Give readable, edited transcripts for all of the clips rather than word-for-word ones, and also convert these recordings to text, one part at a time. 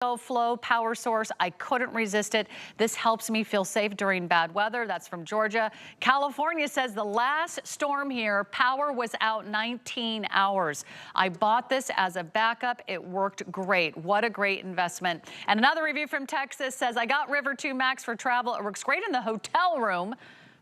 EcoFlow power source. I couldn't resist it. This helps me feel safe during bad weather. That's from Georgia. California says the last storm here, power was out 19 hours. I bought this as a backup. It worked great. What a great investment. And another review from Texas says, I got River 2 Max for travel. It works great in the hotel room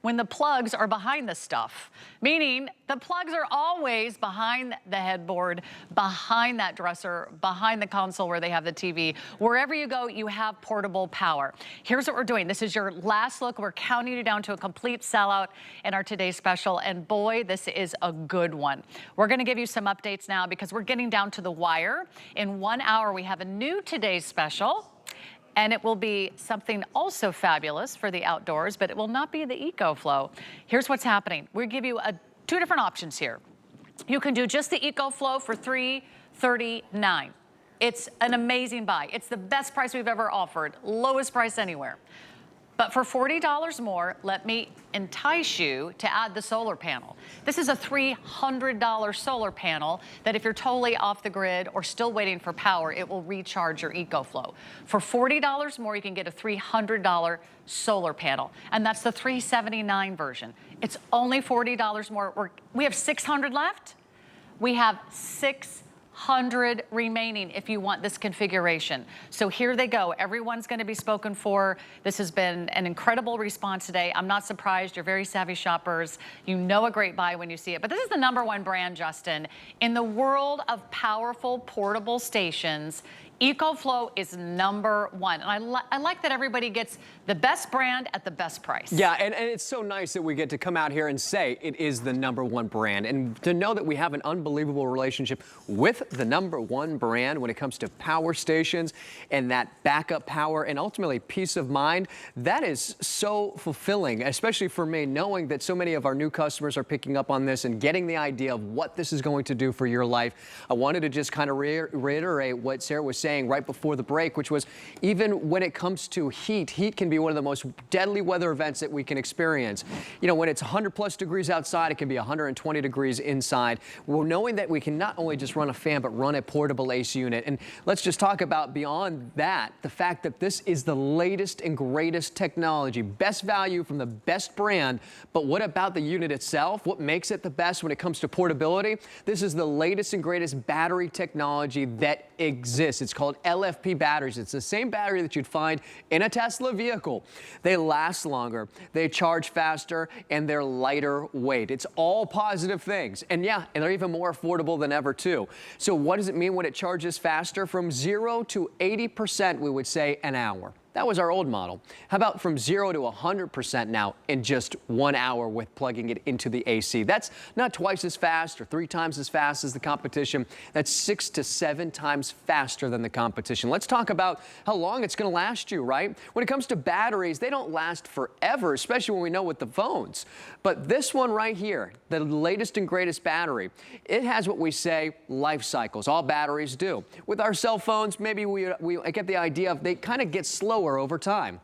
when the plugs are behind the stuff, meaning the plugs are always behind the headboard, behind that dresser, behind the console where they have the TV. Wherever you go, you have portable power. Here's what we're doing. This is your last look. We're counting you down to a complete sellout in our today's special, and boy, this is a good one. We're gonna give you some updates now because we're getting down to the wire. In 1 hour, we have a new today's special. And it will be something also fabulous for the outdoors, but it will not be the EcoFlow. Here's what's happening. We'll give you two different options here. You can do just the EcoFlow for $339. It's an amazing buy. It's the best price we've ever offered, lowest price anywhere. But for $40 more, let me entice you to add the solar panel. This is a $300 solar panel that if you're totally off the grid or still waiting for power, it will recharge your EcoFlow. For $40 more, you can get a $300 solar panel, and that's the $379 version. It's only $40 more. We have 600 left. We have 600 remaining if you want this configuration. So here they go. Everyone's going to be spoken for. This has been an incredible response today. I'm not surprised. You're very savvy shoppers. You know a great buy when you see it. But this is the #1 brand, Justin. In the world of powerful portable stations, EcoFlow is #1. And I like that everybody gets the best brand at the best price. Yeah, and it's so nice that we get to come out here and say it is the #1 brand. And to know that we have an unbelievable relationship with the #1 brand when it comes to power stations and that backup power and ultimately peace of mind, that is so fulfilling, especially for me, knowing that so many of our new customers are picking up on this and getting the idea of what this is going to do for your life. I wanted to just kind of reiterate what Sarah was saying right before the break, which was even when it comes to heat can be one of the most deadly weather events that we can experience. You know, when it's 100+ degrees outside, it can be 120 degrees inside. Well, knowing that we can not only just run a fan, but run a portable AC unit. And let's just talk about beyond that, the fact that this is the latest and greatest technology, best value from the best brand. But what about the unit itself? What makes it the best when it comes to portability? This is the latest and greatest battery technology that exists. It's called LFP batteries. It's the same battery that you'd find in a Tesla vehicle. They last longer, they charge faster, and they're lighter weight. It's all positive things. And yeah, and they're even more affordable than ever too. So what does it mean when it charges faster? From 0 to 80%, we would say an hour. That was our old model. How about from 0 to 100% now in just 1 hour with plugging it into the AC? That's not twice as fast or 3 times as fast as the competition. That's 6 to 7 times faster than the competition. Let's talk about how long it's going to last you, right? When it comes to batteries, they don't last forever, especially when we know with the phones. But this one right here, the latest and greatest battery, it has what we say life cycles. All batteries do. With our cell phones, maybe we get the idea of they kind of get slower over time.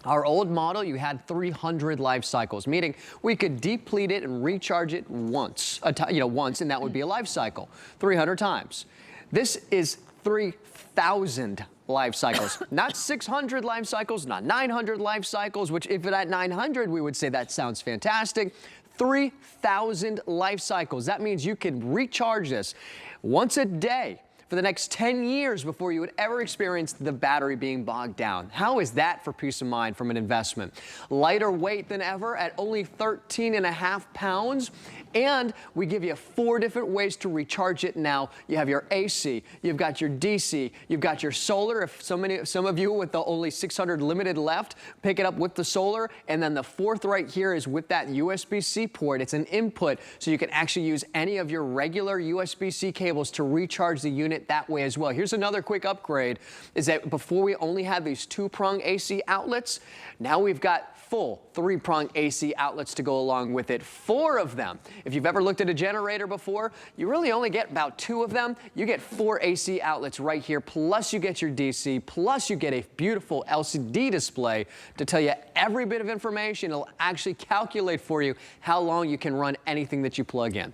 Our old model, you had 300 life cycles, meaning we could deplete it and recharge it once, and that would be a life cycle, 300 times. This is 3,000 life cycles, not 600 life cycles, not 900 life cycles, which if at 900, we would say that sounds fantastic. 3,000 life cycles. That means you can recharge this once a day for the next 10 years before you would ever experience the battery being bogged down. How is that for peace of mind from an investment? Lighter weight than ever at only 13.5 pounds. And we give you 4 different ways to recharge it now. You have your AC, you've got your DC, you've got your solar. If some of you with the only 600 limited left, pick it up with the solar. And then the 4th right here is with that USB-C port. It's an input, so you can actually use any of your regular USB-C cables to recharge the unit that way as well. Here's another quick upgrade, is that before we only had these 2-prong AC outlets, now we've got full 3-prong AC outlets to go along with it. 4 of them. If you've ever looked at a generator before, you really only get about 2 of them. You get 4 AC outlets right here, plus you get your DC, plus you get a beautiful LCD display to tell you every bit of information. It'll actually calculate for you how long you can run anything that you plug in.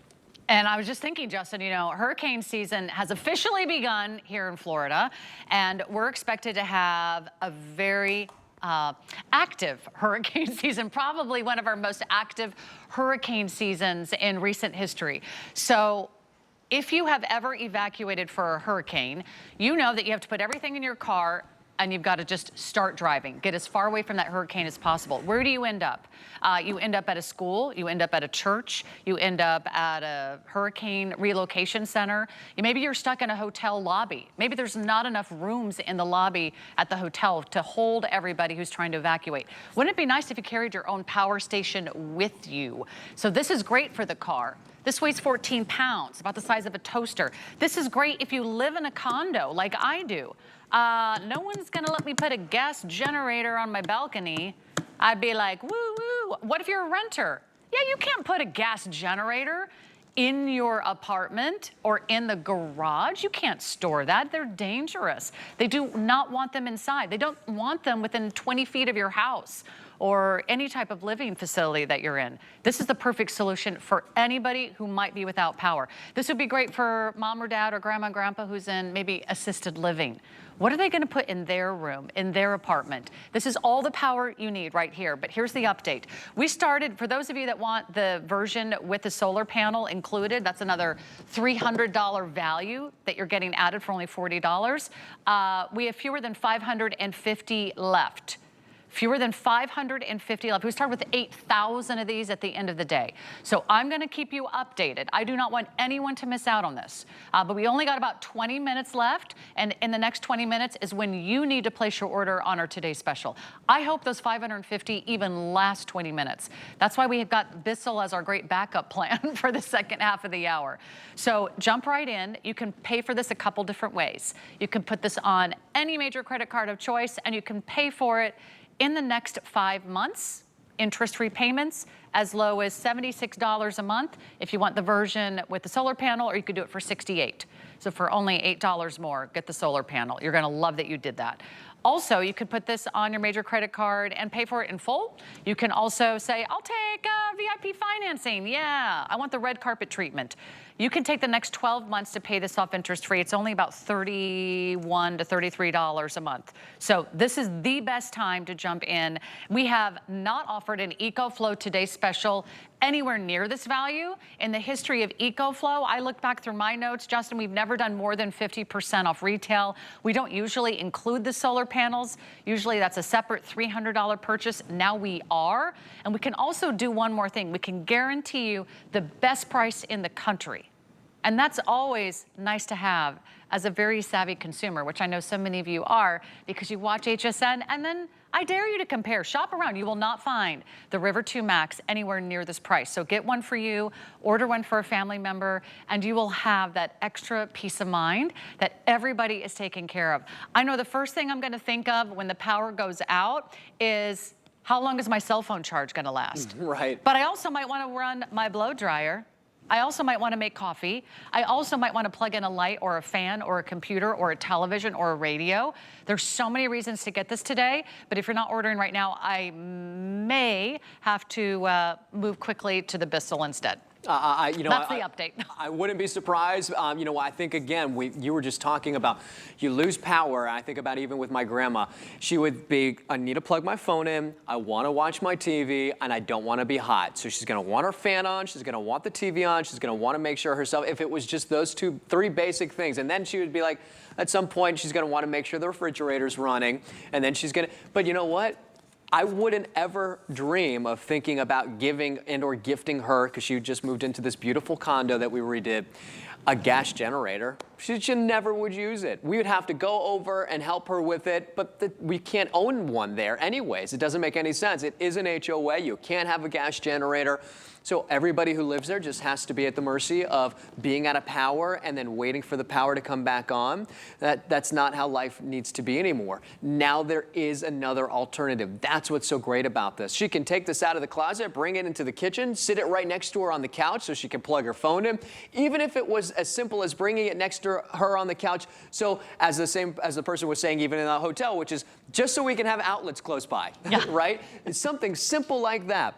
And I was just thinking, Justin, you know, hurricane season has officially begun here in Florida, and we're expected to have a very active hurricane season, probably one of our most active hurricane seasons in recent history. So if you have ever evacuated for a hurricane, you know that you have to put everything in your car and you've got to just start driving. Get as far away from that hurricane as possible. Where do you end up? You end up at a school, you end up at a church, you end up at a hurricane relocation center. Maybe you're stuck in a hotel lobby. Maybe there's not enough rooms in the lobby at the hotel to hold everybody who's trying to evacuate. Wouldn't it be nice if you carried your own power station with you? So this is great for the car. This weighs 14 pounds, about the size of a toaster. This is great if you live in a condo like I do. No one's gonna let me put a gas generator on my balcony. I'd be like, woo woo. What if you're a renter? Yeah, you can't put a gas generator in your apartment or in the garage. You can't store that. They're dangerous. They do not want them inside. They don't want them within 20 feet of your house or any type of living facility that you're in. This is the perfect solution for anybody who might be without power. This would be great for mom or dad or grandma and grandpa who's in maybe assisted living. What are they gonna put in their room, in their apartment? This is all the power you need right here, but here's the update. We started, for those of you that want the version with the solar panel included, that's another $300 value that you're getting added for only $40. We have fewer than 550 left. Fewer than 550 left. We start with 8,000 of these at the end of the day. So I'm gonna keep you updated. I do not want anyone to miss out on this. But we only got about 20 minutes left, and in the next 20 minutes is when you need to place your order on our Today Special. I hope those 550 even last 20 minutes. That's why we have got Bissell as our great backup plan for the second half of the hour. So jump right in. You can pay for this a couple different ways. You can put this on any major credit card of choice, and you can pay for it in the next 5 months, interest-free payments as low as $76 a month if you want the version with the solar panel, or you could do it for $68. So for only $8 more, get the solar panel. You're gonna love that you did that. Also, you could put this on your major credit card and pay for it in full. You can also say, I'll take VIP financing. Yeah, I want the red carpet treatment. You can take the next 12 months to pay this off interest-free. It's only about $31 to $33 a month. So this is the best time to jump in. We have not offered an EcoFlow Today Special anywhere near this value. In the history of EcoFlow, I look back through my notes, Justin, we've never done more than 50% off retail. We don't usually include the solar panels. Usually that's a separate $300 purchase. Now we are. And we can also do one more thing. We can guarantee you the best price in the country. And that's always nice to have as a very savvy consumer, which I know so many of you are, because you watch HSN, and then I dare you to compare. Shop around. You will not find the River 2 Max anywhere near this price. So get one for you, order one for a family member, and you will have that extra peace of mind that everybody is taken care of. I know the first thing I'm gonna think of when the power goes out is, how long is my cell phone charge gonna last? Right. But I also might wanna run my blow dryer. I also might want to make coffee. I also might want to plug in a light or a fan or a computer or a television or a radio. There's so many reasons to get this today, but if you're not ordering right now, I may have to move quickly to the Bissell instead. That's the update. I wouldn't be surprised. I think, again, you were just talking about you lose power. I think about even with my grandma. She would be, I need to plug my phone in, I want to watch my TV, and I don't want to be hot. So she's going to want her fan on, she's going to want the TV on, she's going to want to make sure herself, if it was just those three basic things. And then she would be like, at some point, she's going to want to make sure the refrigerator's running, and then she's going to, but you know what? I wouldn't ever dream of thinking about giving and or gifting her, because she just moved into this beautiful condo that we redid, a gas generator. She never would use it. We would have to go over and help her with it, but we can't own one there anyways. It doesn't make any sense. It is an HOA. You can't have a gas generator. So everybody who lives there just has to be at the mercy of being out of power and then waiting for the power to come back on. That's not how life needs to be anymore. Now there is another alternative. That's what's so great about this. She can take this out of the closet, bring it into the kitchen, sit it right next to her on the couch so she can plug her phone in. Even if it was as simple as bringing it next to her on the couch. So as the person was saying, even in a hotel, which is just so we can have outlets close by, yeah. Right? It's something simple like that.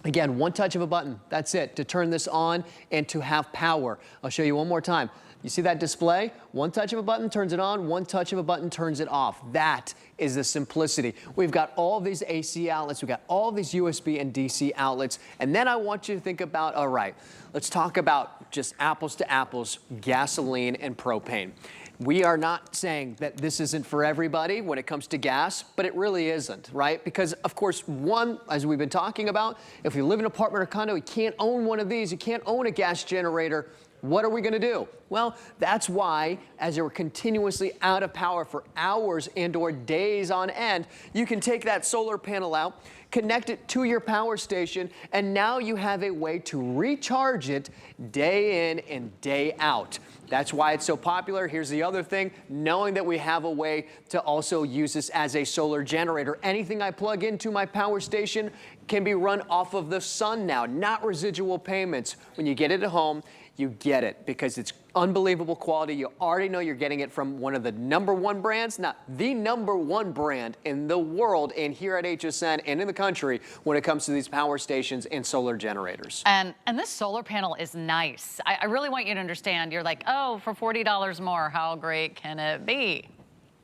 Again, one touch of a button, that's it, to turn this on and to have power. I'll show you one more time. You see that display? One touch of a button turns it on, one touch of a button turns it off. That is the simplicity. We've got all these AC outlets, we've got all these USB and DC outlets, and then I want you to think about, all right, let's talk about just apples to apples, gasoline and propane. We are not saying that this isn't for everybody when it comes to gas, but it really isn't, right? Because, of course, one, as we've been talking about, if you live in an apartment or condo, you can't own one of these, you can't own a gas generator. What are we going to do? Well, that's why, as you're continuously out of power for hours and/or days on end, you can take that solar panel out, connect it to your power station, and now you have a way to recharge it day in and day out. That's why it's so popular. Here's the other thing, knowing that we have a way to also use this as a solar generator. Anything I plug into my power station can be run off of the sun now, not residual payments. When you get it at home, you get it because it's unbelievable quality. You already know you're getting it from one of the #1 brands, not the #1 brand in the world and here at HSN and in the country when it comes to these power stations and solar generators. And this solar panel is nice. I really want you to understand. You're like, oh, for $40 more, how great can it be?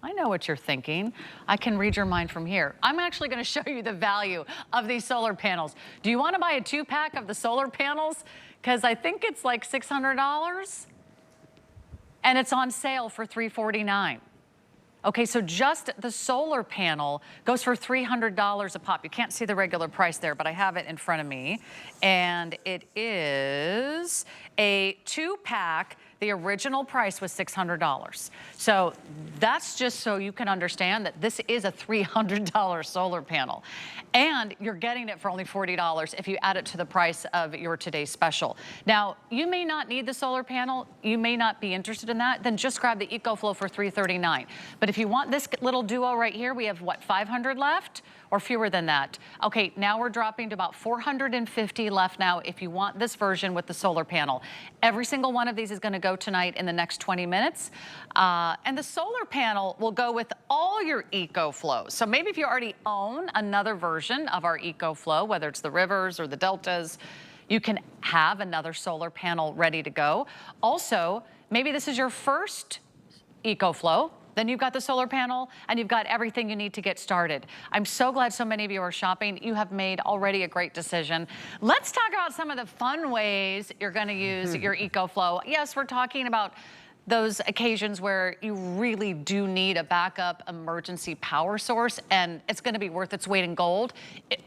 I know what you're thinking. I can read your mind from here. I'm actually going to show you the value of these solar panels. Do you want to buy a 2-pack of the solar panels? Because I think it's like $600 and it's on sale for $349. Okay, so just the solar panel goes for $300 a pop. You can't see the regular price there, but I have it in front of me. And it is a 2-pack. The original price was $600. So that's just so you can understand that this is a $300 solar panel. And you're getting it for only $40 if you add it to the price of your today's special. Now, you may not need the solar panel. You may not be interested in that. Then just grab the EcoFlow for $339. But if you want this little duo right here, we have, what, 500 left? Or fewer than that. Okay, now we're dropping to about 450 left now if you want this version with the solar panel. Every single one of these is gonna go tonight in the next 20 minutes. And the solar panel will go with all your EcoFlows. So maybe if you already own another version of our EcoFlow, whether it's the Rivers or the Deltas, you can have another solar panel ready to go. Also, maybe this is your first EcoFlow. Then you've got the solar panel and you've got everything you need to get started. I'm so glad so many of you are shopping. You have made already a great decision. Let's talk about some of the fun ways you're going to use your EcoFlow. Yes, we're talking about those occasions where you really do need a backup emergency power source, and it's going to be worth its weight in gold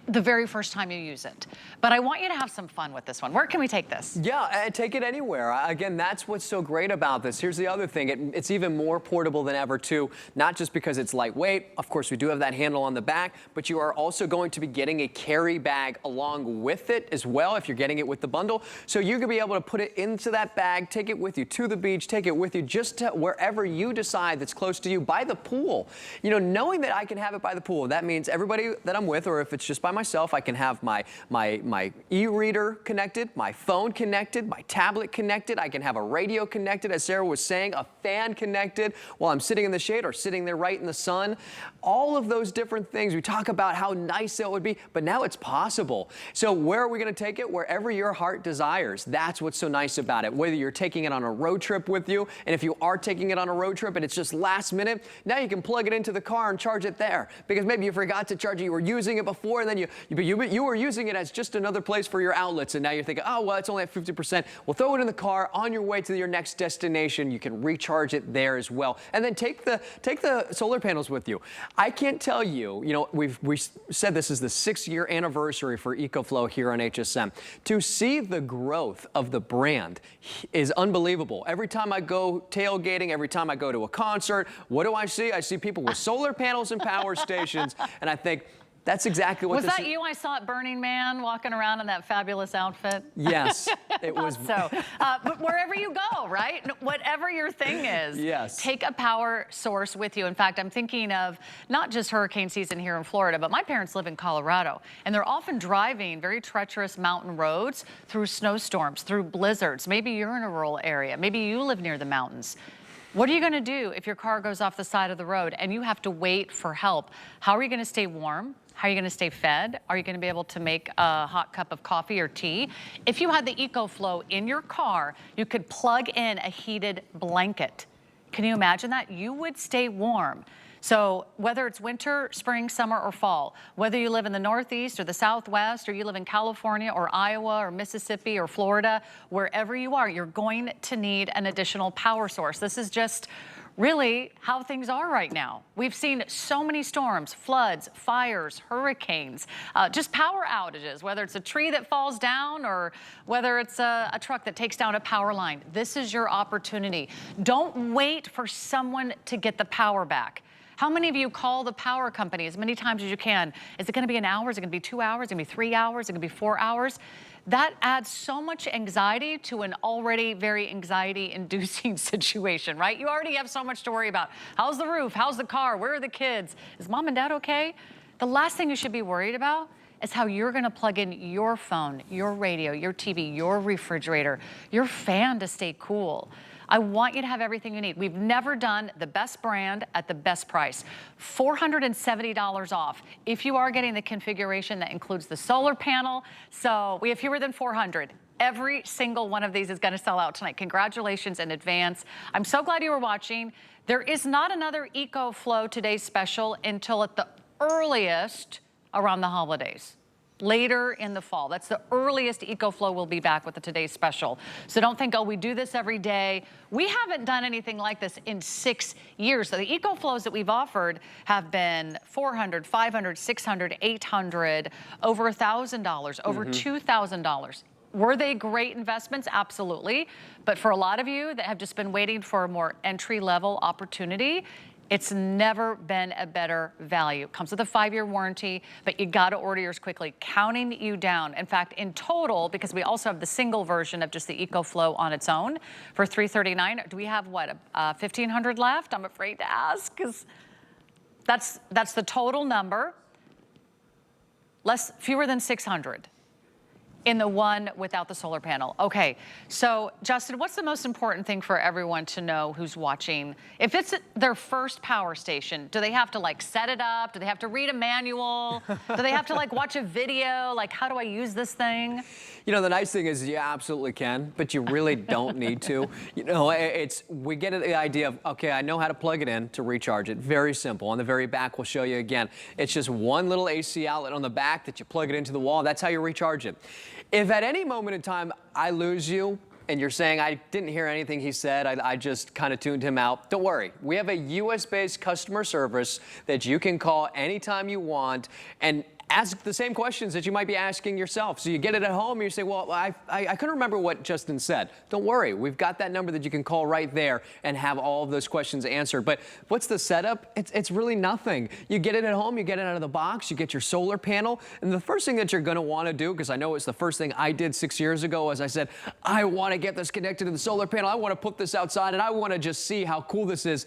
the very first time you use it. But I want you to have some fun with this one. Where can we take this? Yeah, take it anywhere. Again, that's what's so great about this. Here's the other thing. It's even more portable than ever, too, not just because it's lightweight. Of course, we do have that handle on the back, but you are also going to be getting a carry bag along with it as well if you're getting it with the bundle. So you're going to be able to put it into that bag, take it with you to the beach, take it with you just to wherever you decide that's close to you, by the pool. You know, knowing that I can have it by the pool, that means everybody that I'm with, or if it's just by myself, I can have my e-reader connected, my phone connected, my tablet connected. I can have a radio connected, as Sarah was saying, a fan connected while I'm sitting in the shade or sitting there right in the sun. All of those different things. We talk about how nice it would be, but now it's possible. So where are we going to take it? Wherever your heart desires. That's what's so nice about it. Whether you're taking it on a road trip with you, and if you are taking it on a road trip and it's just last minute, now you can plug it into the car and charge it there. Because maybe you forgot to charge it, you were using it before, and then you were using it as just another place for your outlets, and now you're thinking, oh, well, it's only at 50%. Well, throw it in the car on your way to your next destination. You can recharge it there as well. And then take the solar panels with you. I can't tell you, you know, we said this is the 6-year anniversary for EcoFlow here on HSN. To see the growth of the brand is unbelievable. Every time I go tailgating, every time I go to a concert, what do I see? I see people with solar panels and power stations, and I think, that's exactly what was that you I saw at Burning Man walking around in that fabulous outfit? Yes, it was. So, but wherever you go, right? Whatever your thing is, yes. Take a power source with you. In fact, I'm thinking of not just hurricane season here in Florida, but my parents live in Colorado, and they're often driving very treacherous mountain roads through snowstorms, through blizzards. Maybe you're in a rural area. Maybe you live near the mountains. What are you going to do if your car goes off the side of the road and you have to wait for help? How are you going to stay warm? How are you going to stay fed? Are you going to be able to make a hot cup of coffee or tea? If you had the EcoFlow in your car, you could plug in a heated blanket. Can you imagine that? You would stay warm. So whether it's winter, spring, summer, or fall, whether you live in the Northeast or the Southwest, or you live in California or Iowa or Mississippi or Florida, wherever you are, you're going to need an additional power source. This is just really how things are right now. We've seen so many storms, floods, fires, hurricanes, just power outages, whether it's a tree that falls down or whether it's a truck that takes down a power line. This is your opportunity. Don't wait for someone to get the power back. How many of you call the power company as many times as you can? Is it going to be an hour? Is it going to be 2 hours? Is it going to be 3 hours? Is it going to be 4 hours? That adds so much anxiety to an already very anxiety-inducing situation, right? You already have so much to worry about. How's the roof? How's the car? Where are the kids? Is mom and dad okay? The last thing you should be worried about is how you're going to plug in your phone, your radio, your TV, your refrigerator, your fan to stay cool. I want you to have everything you need. We've never done the best brand at the best price. $470 off if you are getting the configuration that includes the solar panel. So we have fewer than 400. Every single one of these is going to sell out tonight. Congratulations in advance. I'm so glad you were watching. There is not another EcoFlow Today special until at the earliest around the holidays. Later in the fall. That's the earliest EcoFlow will be back with the Today special. So don't think, oh, we do this every day. We haven't done anything like this in 6 years. So the EcoFlows that we've offered have been $400, $500, $600, $800, over $1,000, over $2,000. Were they great investments? Absolutely. But for a lot of you that have just been waiting for a more entry-level opportunity, it's never been a better value. It comes with a 5-year warranty, but you got to order yours quickly. Counting you down. In fact, in total, because we also have the single version of just the EcoFlow on its own for $339. Do we have what, 1,500 left? I'm afraid to ask because that's the total number. Fewer than 600. In the one without the solar panel. Okay, so Justin, what's the most important thing for everyone to know who's watching? If it's their first power station, do they have to like set it up? Do they have to read a manual? Do they have to like watch a video? Like, how do I use this thing? You know, the nice thing is you absolutely can, but you really don't need to. You know, we get the idea of, okay, I know how to plug it in to recharge it. Very simple. On the very back, we'll show you again. It's just one little AC outlet on the back that you plug it into the wall. That's how you recharge it. If at any moment in time I lose you and you're saying, I didn't hear anything he said, I just kind of tuned him out, don't worry. We have a US-based customer service that you can call anytime you want and ask the same questions that you might be asking yourself. So you get it at home and you say, well, I couldn't remember what Justin said. Don't worry, we've got that number that you can call right there and have all of those questions answered. But what's the setup? It's really nothing. You get it at home, you get it out of the box, you get your solar panel, and the first thing that you're gonna wanna do, because I know it's the first thing I did 6 years ago, as I said, I wanna get this connected to the solar panel, I wanna put this outside, and I wanna just see how cool this is,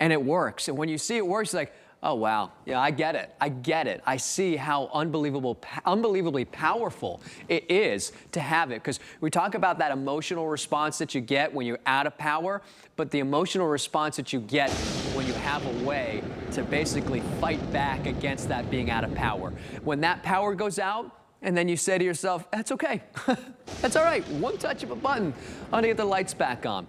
and it works. And when you see it works, it's like, oh, wow. Yeah, I get it. I get it. I see how unbelievably powerful it is to have it. Because we talk about that emotional response that you get when you're out of power, but the emotional response that you get when you have a way to basically fight back against that being out of power. When that power goes out, and then you say to yourself, that's okay. That's all right. One touch of a button. I'm going to get the lights back on.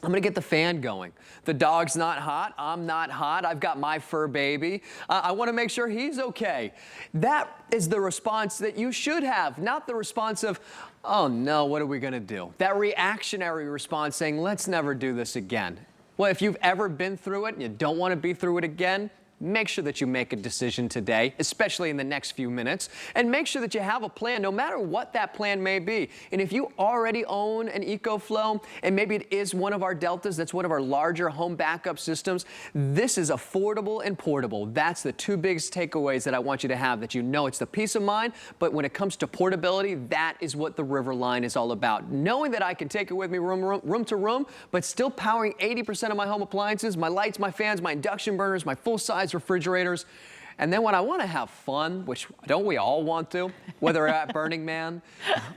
I'm gonna get the fan going. The dog's not hot, I'm not hot, I've got my fur baby. I wanna make sure he's okay. That is the response that you should have, not the response of, oh no, what are we gonna do? That reactionary response saying, let's never do this again. Well, if you've ever been through it and you don't wanna be through it again, make sure that you make a decision today, especially in the next few minutes, and make sure that you have a plan, no matter what that plan may be. And if you already own an EcoFlow, and maybe it is one of our Deltas, that's one of our larger home backup systems, this is affordable and portable. That's the two biggest takeaways that I want you to have, that you know it's the peace of mind, but when it comes to portability, that is what the Riverline is all about. Knowing that I can take it with me room to room, but still powering 80% of my home appliances, my lights, my fans, my induction burners, my full-size refrigerators. And then when I want to have fun, which don't we all want to, whether we're at Burning Man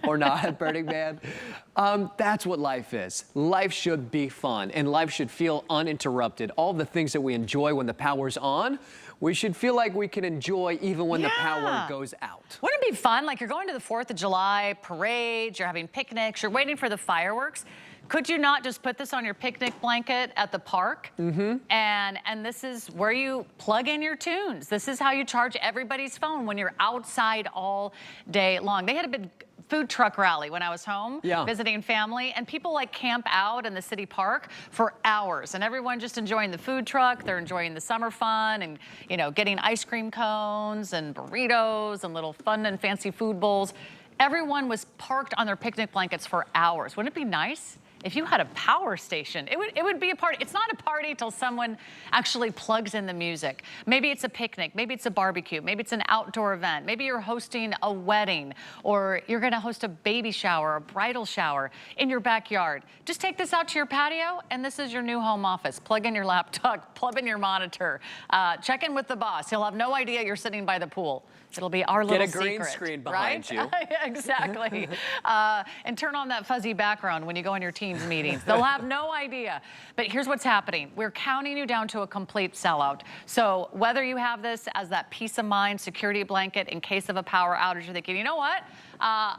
or not at Burning Man, that's what life is. Life should be fun, and life should feel uninterrupted. All the things that we enjoy when the power's on, we should feel like we can enjoy even when the power goes out. Wouldn't it be fun? Like you're going to the 4th of July parade, you're having picnics, you're waiting for the fireworks. Could you not just put this on your picnic blanket at the park? And this is where you plug in your tunes. This is how you charge everybody's phone when you're outside all day long. They had a big food truck rally when I was home visiting family, and people like camp out in the city park for hours, and everyone just enjoying the food truck. They're enjoying the summer fun and, you know, getting ice cream cones and burritos and little fun and fancy food bowls. Everyone was parked on their picnic blankets for hours. Wouldn't it be nice if you had a power station? It would be a party. It's not a party till someone actually plugs in the music. Maybe it's a picnic, maybe it's a barbecue, maybe it's an outdoor event, maybe you're hosting a wedding, or you're gonna host a baby shower, a bridal shower in your backyard. Just take this out to your patio, and this is your new home office. Plug in your laptop, plug in your monitor, check in with the boss. He'll have no idea you're sitting by the pool. It'll be our little secret. Get a green screen behind you. Exactly. And turn on that fuzzy background when you go in your Teams meetings. They'll have no idea. But here's what's happening. We're counting you down to a complete sellout. So whether you have this as that peace of mind security blanket in case of a power outage, you're thinking, you know what?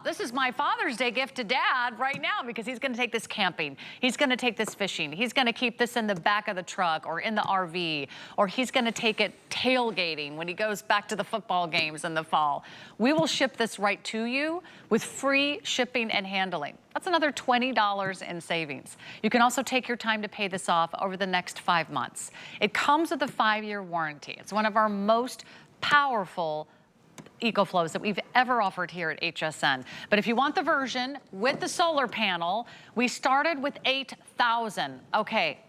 This is my Father's Day gift to Dad right now, because he's gonna take this camping. He's gonna take this fishing. He's gonna keep this in the back of the truck or in the RV, or he's gonna take it tailgating when he goes back to the football games in the fall. We will ship this right to you with free shipping and handling. That's another $20 in savings. You can also take your time to pay this off over the next 5 months. It comes with a 5-year warranty. It's one of our most powerful EcoFlows that we've ever offered here at HSN. But if you want the version with the solar panel, we started with 8,000. Okay,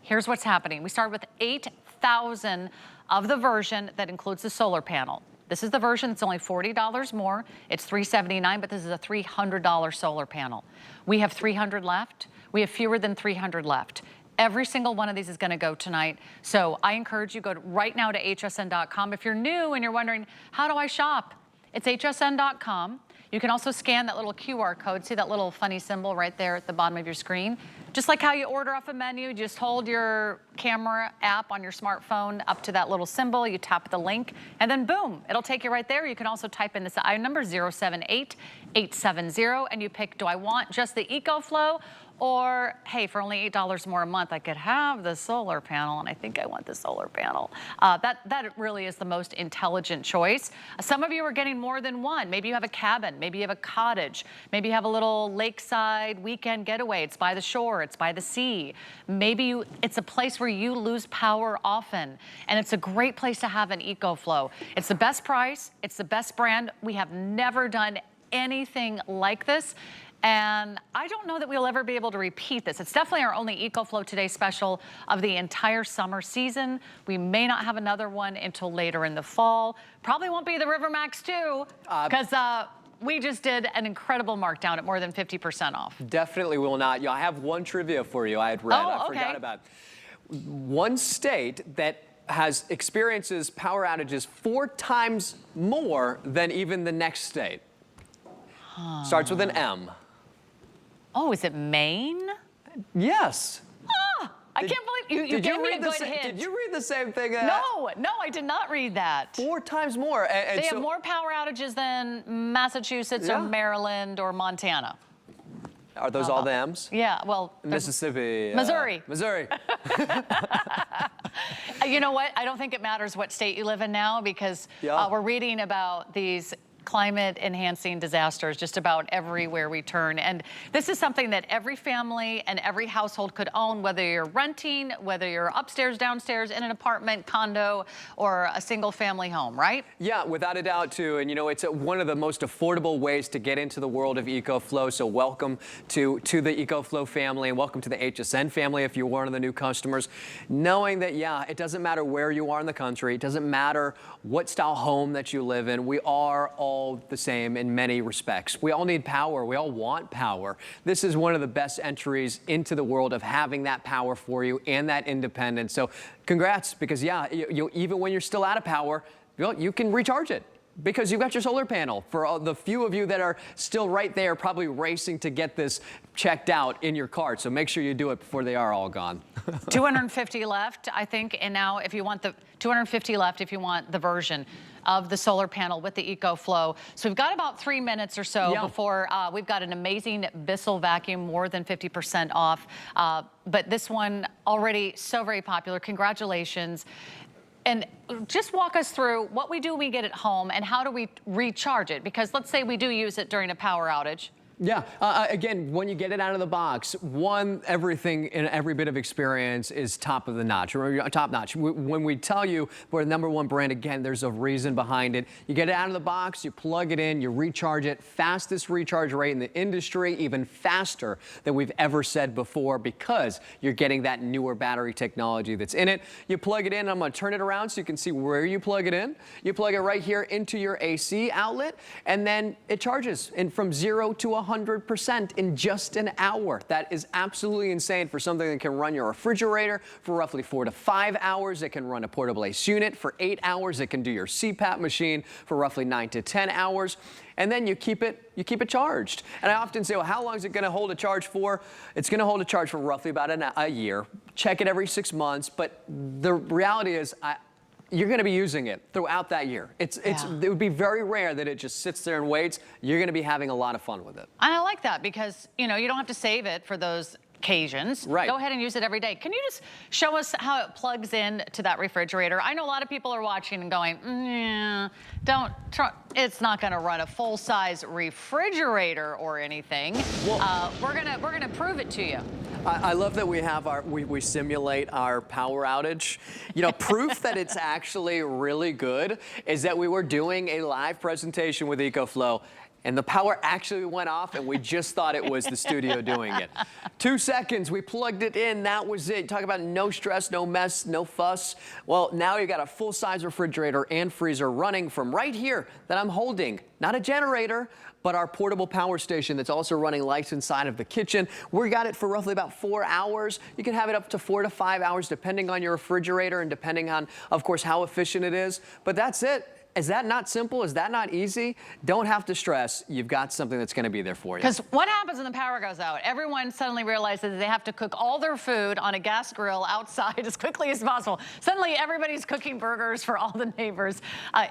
here's what's happening. We started with 8,000 of the version that includes the solar panel. This is the version that's only $40 more. It's $379, but this is a $300 solar panel. We have 300 left. We have fewer than 300 left. Every single one of these is gonna go tonight. So I encourage you, go right now to hsn.com. If you're new and you're wondering, how do I shop? It's hsn.com. You can also scan that little QR code. See that little funny symbol right there at the bottom of your screen? Just like how you order off a menu, just hold your camera app on your smartphone up to that little symbol, you tap the link, and then boom, it'll take you right there. You can also type in this item number 078870, and you pick, do I want just the EcoFlow? Or, hey, for only $8 more a month, I could have the solar panel, and I think I want the solar panel. That really is the most intelligent choice. Some of you are getting more than one. Maybe you have a cabin, maybe you have a cottage, maybe you have a little lakeside weekend getaway. It's by the shore, it's by the sea. Maybe it's a place where you lose power often, and it's a great place to have an EcoFlow. It's the best price, it's the best brand. We have never done anything like this. And I don't know that we'll ever be able to repeat this. It's definitely our only EcoFlow Today special of the entire summer season. We may not have another one until later in the fall. Probably won't be the River Max 2, because we just did an incredible markdown at more than 50% off. Definitely will not. I have one trivia for you I had read. I forgot about. One state that experiences power outages 4 times more than even the next state. Starts with an M. Oh, is it Maine? Yes. I can't believe you gave me a good hint. Did you read the same thing? No, I did not read that. 4 times more. And they have more power outages than Massachusetts or Maryland or Montana. Are those all the M's? Yeah, well. Mississippi. Missouri. Missouri. You know what? I don't think it matters what state you live in now, because we're reading about these climate enhancing disasters just about everywhere we turn. And this is something that every family and every household could own, whether you're renting, whether you're upstairs, downstairs, in an apartment, condo, or a single family home, right? Yeah, without a doubt too. And you know, it's one of the most affordable ways to get into the world of EcoFlow. So welcome to the EcoFlow family, and welcome to the HSN family if you're one of the new customers. Knowing that, it doesn't matter where you are in the country, it doesn't matter what style home that you live in, we are all all the same in many respects. We all need power. We all want power. This is one of the best entries into the world of having that power for you and that independence. So congrats, because yeah, even when you're still out of power, you can recharge it, because you've got your solar panel. For all the few of you that are still right there, probably racing to get this checked out in your cart. So make sure you do it before they are all gone. 250 left, I think. And now if you want the 250 left, if you want the version of the solar panel with the EcoFlow. So we've got about 3 minutes or so before we've got an amazing Bissell vacuum, more than 50% off. But this one already so very popular. Congratulations. And just walk us through what we do when we get it home and how do we recharge it? Because let's say we do use it during a power outage. Yeah, again, when you get it out of the box, everything in every bit of experience is top of the notch, or top notch. When we tell you we're the #1 brand, again, there's a reason behind it. You get it out of the box, you plug it in, you recharge it, fastest recharge rate in the industry, even faster than we've ever said before, because you're getting that newer battery technology that's in it. You plug it in, I'm gonna turn it around so you can see where you plug it in. You plug it right here into your AC outlet, and then it charges from 0 to 100% in just an hour. That is absolutely insane for something that can run your refrigerator for roughly 4 to 5 hours. It can run a portable AC unit for 8 hours. It can do your CPAP machine for roughly 9 to 10 hours. And then you keep it charged. And I often say, well, how long is it going to hold a charge for? It's going to hold a charge for roughly about a year. Check it every 6 months. But the reality is, you're going to be using it throughout that year. It would be very rare that it just sits there and waits. You're going to be having a lot of fun with it. And I like that, because you don't have to save it for those occasions. Right. Go ahead and use it every day. Can you just show us how it plugs in to that refrigerator? I know a lot of people are watching and going, it's not going to run a full-size refrigerator or anything. Well, we're gonna prove it to you. I love that we have we simulate our power outage. Proof that it's actually really good is that we were doing a live presentation with EcoFlow, and the power actually went off, and we just thought it was the studio doing it. 2 seconds, we plugged it in, that was it. Talk about no stress, no mess, no fuss. Well, now you got a full-size refrigerator and freezer running from right here that I'm holding. Not a generator, but our portable power station that's also running lights inside of the kitchen. We got it for roughly about 4 hours. You can have it up to 4 to 5 hours depending on your refrigerator and depending on, of course, how efficient it is. But that's it. Is that not simple? Is that not easy? Don't have to stress. You've got something that's going to be there for you. Because what happens when the power goes out? Everyone suddenly realizes they have to cook all their food on a gas grill outside as quickly as possible. Suddenly, everybody's cooking burgers for all the neighbors.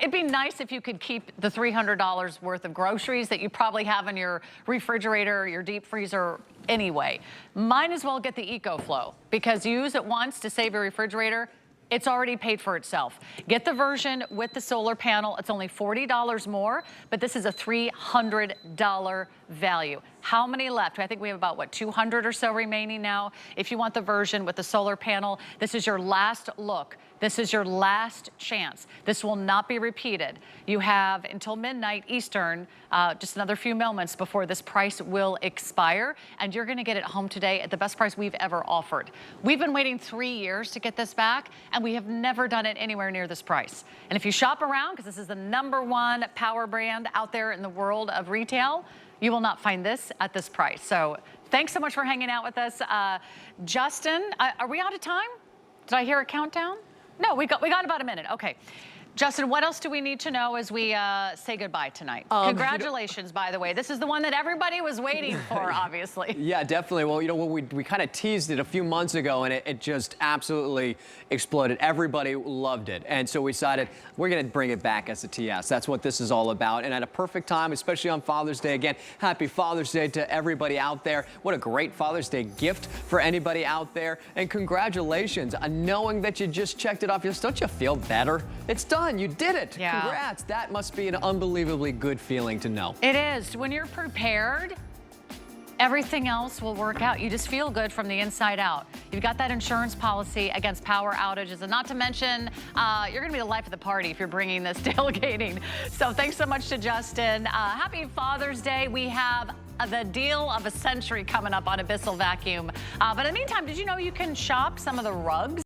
It'd be nice if you could keep the $300 worth of groceries that you probably have in your refrigerator, your deep freezer anyway. Might as well get the EcoFlow, because you use it once to save your refrigerator. It's already paid for itself. Get the version with the solar panel. It's only $40 more, but this is a $300 value. How many left? I think we have about, 200 or so remaining now. If you want the version with the solar panel, this is your last look. This is your last chance. This will not be repeated. You have until midnight Eastern, just another few moments before this price will expire, and you're gonna get it home today at the best price we've ever offered. We've been waiting 3 years to get this back, and we have never done it anywhere near this price. And if you shop around, because this is the #1 power brand out there in the world of retail, you will not find this at this price. So thanks so much for hanging out with us. Justin, are we out of time? Did I hear a countdown? No, we got about a minute. Okay. Justin, what else do we need to know as we say goodbye tonight? Congratulations, by the way. This is the one that everybody was waiting for, obviously. Yeah, definitely. Well, we kind of teased it a few months ago, and it just absolutely exploded. Everybody loved it. And so we decided we're going to bring it back as a TS. That's what this is all about. And at a perfect time, especially on Father's Day. Again, happy Father's Day to everybody out there. What a great Father's Day gift for anybody out there. And congratulations on knowing that you just checked it off. Don't you feel better? It's done. You did it. Yeah. Congrats. That must be an unbelievably good feeling to know. It is. When you're prepared, everything else will work out. You just feel good from the inside out. You've got that insurance policy against power outages, and not to mention, you're going to be the life of the party if you're bringing this tailgating. So thanks so much to Justin. Happy Father's Day. We have the deal of a century coming up on a Bissell vacuum. But in the meantime, did you know you can shop some of the rugs